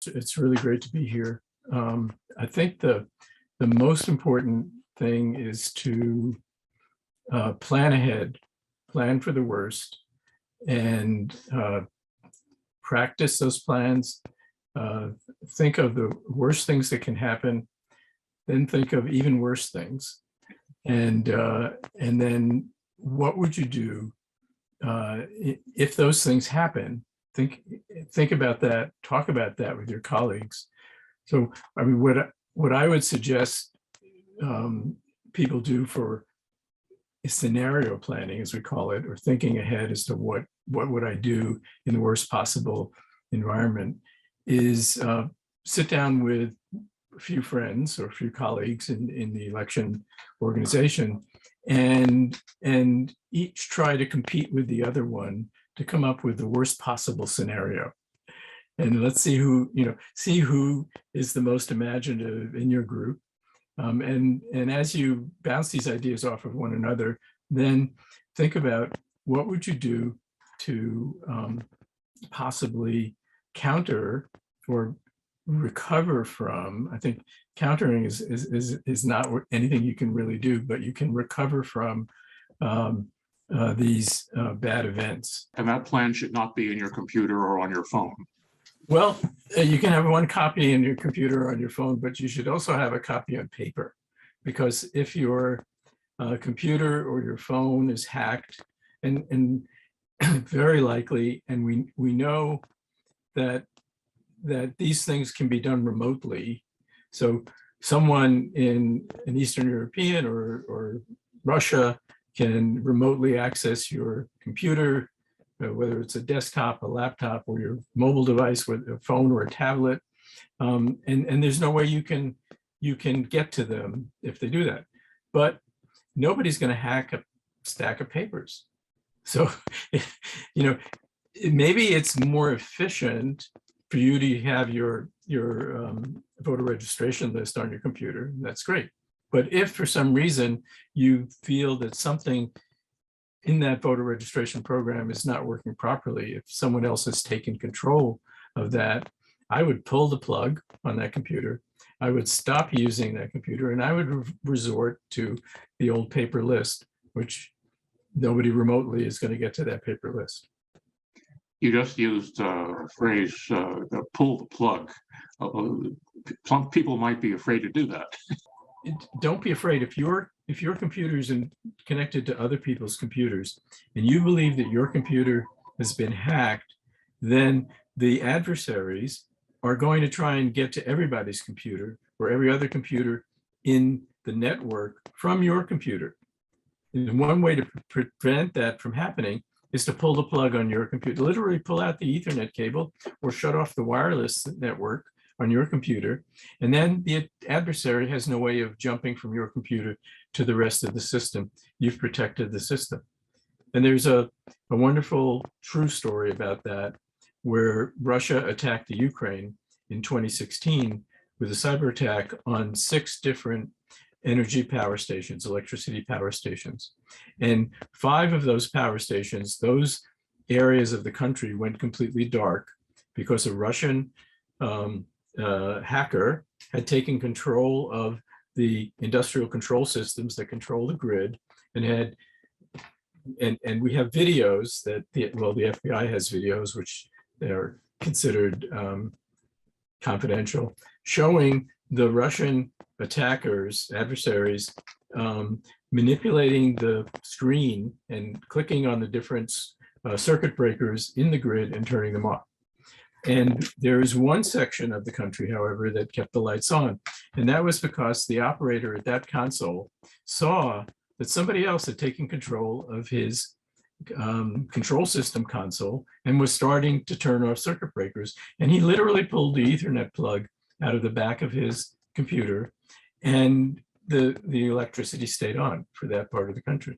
it's really great to be here. I think the most important thing is to plan ahead, plan for the worst, and practice those plans. Think of the worst things that can happen, then think of even worse things, and then what would you do if those things happen? Think about that. Talk about that with your colleagues. So, I mean, what I would suggest people do for scenario planning, as we call it, or thinking ahead as to what would I do in the worst possible environment, is sit down with a few friends or a few colleagues in the election organization, and each try to compete with the other one to come up with the worst possible scenario. And let's see who is the most imaginative in your group. And as you bounce these ideas off of one another, then think about what would you do to possibly counter or recover from. I think countering is not anything you can really do, but you can recover from these bad events. And that plan should not be in your computer or on your phone. Well, you can have one copy in your computer or on your phone, but you should also have a copy on paper, because if your computer or your phone is hacked, and very likely, and we know that these things can be done remotely. So someone in an Eastern European or Russia can remotely access your computer, whether it's a desktop, a laptop, or your mobile device with a phone or a tablet, and there's no way you can get to them if they do that. But nobody's going to hack a stack of papers. So, maybe it's more efficient for you to have your voter registration list on your computer. That's great. But if for some reason you feel that something in that voter registration program is not working properly, if someone else has taken control of that, I would pull the plug on that computer. I would stop using that computer, and I would resort to the old paper list, which nobody remotely is going to get to that paper list. You just used a phrase, pull the plug. Some people might be afraid to do that. Don't be afraid. If your computer is connected to other people's computers and you believe that your computer has been hacked, then the adversaries are going to try and get to everybody's computer or every other computer in the network from your computer. And one way to prevent that from happening is to pull the plug on your computer, literally pull out the Ethernet cable or shut off the wireless network on your computer. And then the adversary has no way of jumping from your computer to the rest of the system. You've protected the system. And there's a wonderful true story about that, where Russia attacked the Ukraine in 2016 with a cyber attack on 6 different energy power stations, electricity power stations. And 5 of those power stations, those areas of the country went completely dark because a Russian hacker had taken control of the industrial control systems that control the grid, and we have videos that the FBI has videos, which they're considered confidential, showing the Russian attackers, adversaries, manipulating the screen and clicking on the different circuit breakers in the grid and turning them off. And there is one section of the country, however, that kept the lights on. And that was because the operator at that console saw that somebody else had taken control of his control system console and was starting to turn off circuit breakers. And he literally pulled the Ethernet plug out of the back of his computer, and the electricity stayed on for that part of the country.